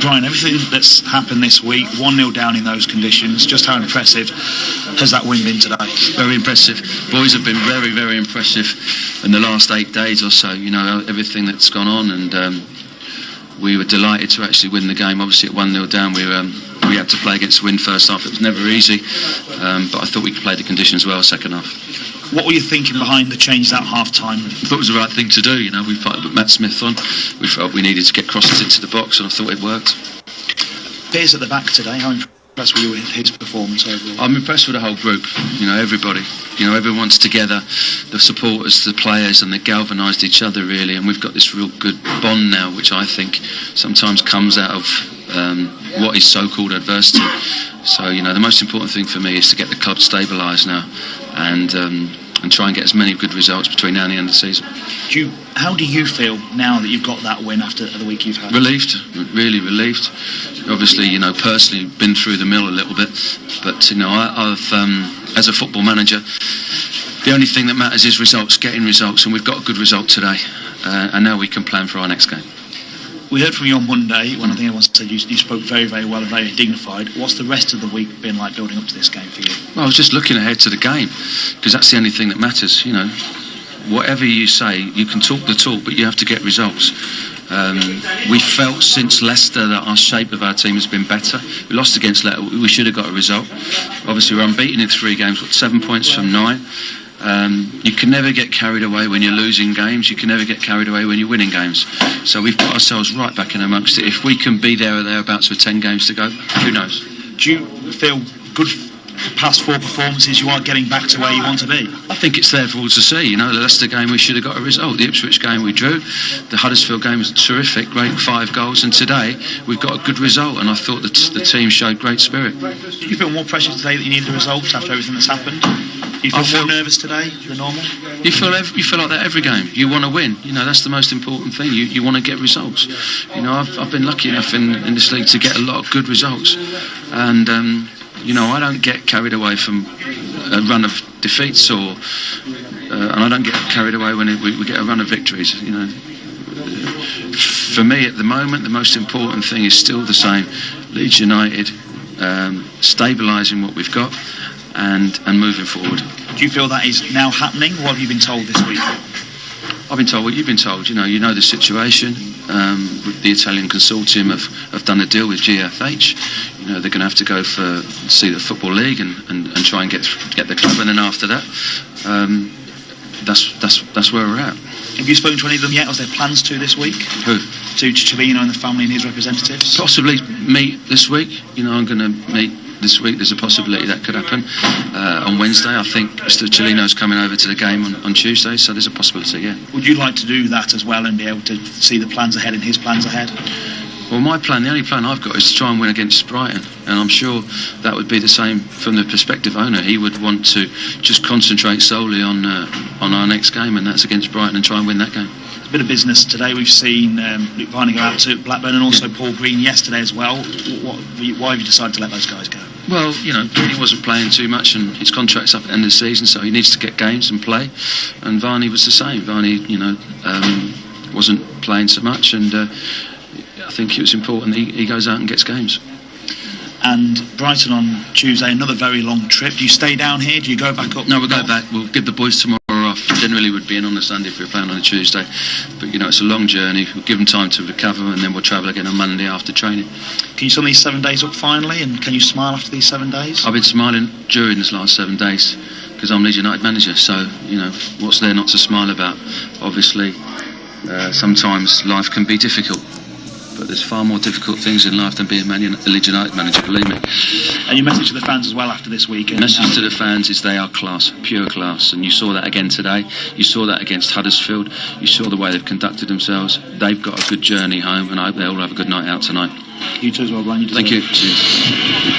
Brian, everything that's happened this week, 1-0 down in those conditions, just how impressive has that win been today? Very impressive. Boys have been very, very impressive in the last 8 days or so. Everything that's gone on, and we were delighted to actually win the game. Obviously at 1-0 down, we had to play against the wind first half. It was never easy, but I thought we could play the conditions well second half. What were you thinking behind the change at half-time? I thought it was the right thing to do. We put Matt Smith on. We felt we needed to get crosses into the box, and I thought it worked. Pearce at the back today, how impressed were you with his performance overall? I'm impressed with the whole group. Everybody. Everyone's together. The supporters, the players, and they galvanised each other really. And we've got this real good bond now, which I think sometimes comes out of what is so-called adversity. So the most important thing for me is to get the club stabilised now, and try and get as many good results between now and the end of the season. How do you feel now that you've got that win after the week you've had? Relieved, really relieved. Obviously, personally been through the mill a little bit, but I've as a football manager, the only thing that matters is results, getting results, and we've got a good result today, and now we can plan for our next game. We heard from you on Monday when I think everyone said you spoke very, very well and very dignified. What's the rest of the week been like building up to this game for you? Well, I was just looking ahead to the game, because that's the only thing that matters. Whatever you say, you can talk the talk, but you have to get results. We felt since Leicester that our shape of our team has been better. We lost against Leicester, we should have got a result. Obviously we're unbeaten in 3 games, 7 points from 9. You can never get carried away when you're losing games. You can never get carried away when you're winning games. So we've put ourselves right back in amongst it. If we can be there or thereabouts with 10 games to go, who knows? Do you feel good past 4 performances you are getting back to where you want to be? I think it's there for all to see. The Leicester game we should have got a result. The Ipswich game we drew. The Huddersfield game was terrific, great 5 goals, and today we've got a good result, and I thought that the team showed great spirit. Do you feel more pressure today that you need the results after everything that's happened? Do you feel more nervous today than normal? You feel like that every game. You want to win. That's the most important thing. You want to get results. I've been lucky enough in this league to get a lot of good results, and I don't get carried away from a run of defeats, and I don't get carried away when we get a run of victories. For me at the moment, the most important thing is still the same: Leeds United, stabilising what we've got, and moving forward. Do you feel that is now happening? What have you been told this week? I've been told what you've been told. You know the situation. The Italian consortium have done a deal with GFH. They're going to have to go see the Football League and try and get the club, and then after that, that's where we're at. Have you spoken to any of them yet? Or is there plans to this week? Who? To Trevino and the family and his representatives? Possibly meet this week. I'm going to meet this week. There's a possibility that could happen. On Wednesday, I think Mr. Cellino's coming over to the game on Tuesday, so there's a possibility, yeah. Would you like to do that as well and be able to see the plans ahead and his plans ahead? Well, the only plan I've got is to try and win against Brighton, and I'm sure that would be the same from the prospective owner. He would want to just concentrate solely on our next game, and that's against Brighton, and try and win that game. It's a bit of business today. We've seen Luke Varney go out to Blackburn, and also Paul Green yesterday as well. Why have you decided to let those guys go? Well, Green wasn't playing too much, and his contract's up at the end of the season, so he needs to get games and play. And Varney was the same. Varney, wasn't playing so much, and I think it was important that he goes out and gets games. And Brighton on Tuesday, another very long trip. Do you stay down here? Do you go back up? No, we'll go back. We'll give the boys tomorrow off. Generally we'd be in on a Sunday if we were playing on a Tuesday, but it's a long journey. We'll give them time to recover, and then we'll travel again on Monday after training. Can you sum these 7 days up finally, and can you smile after these 7 days? I've been smiling during this last 7 days because I'm Leeds United manager, so what's there not to smile about? Obviously sometimes life can be difficult, but there's far more difficult things in life than being a Leeds United manager, believe me. And your message to the fans as well after this weekend? The message to the fans is they are class, pure class, and you saw that again today. You saw that against Huddersfield. You saw the way they've conducted themselves. They've got a good journey home, and I hope they all have a good night out tonight. You too as well, Brian. Thank you. Cheers.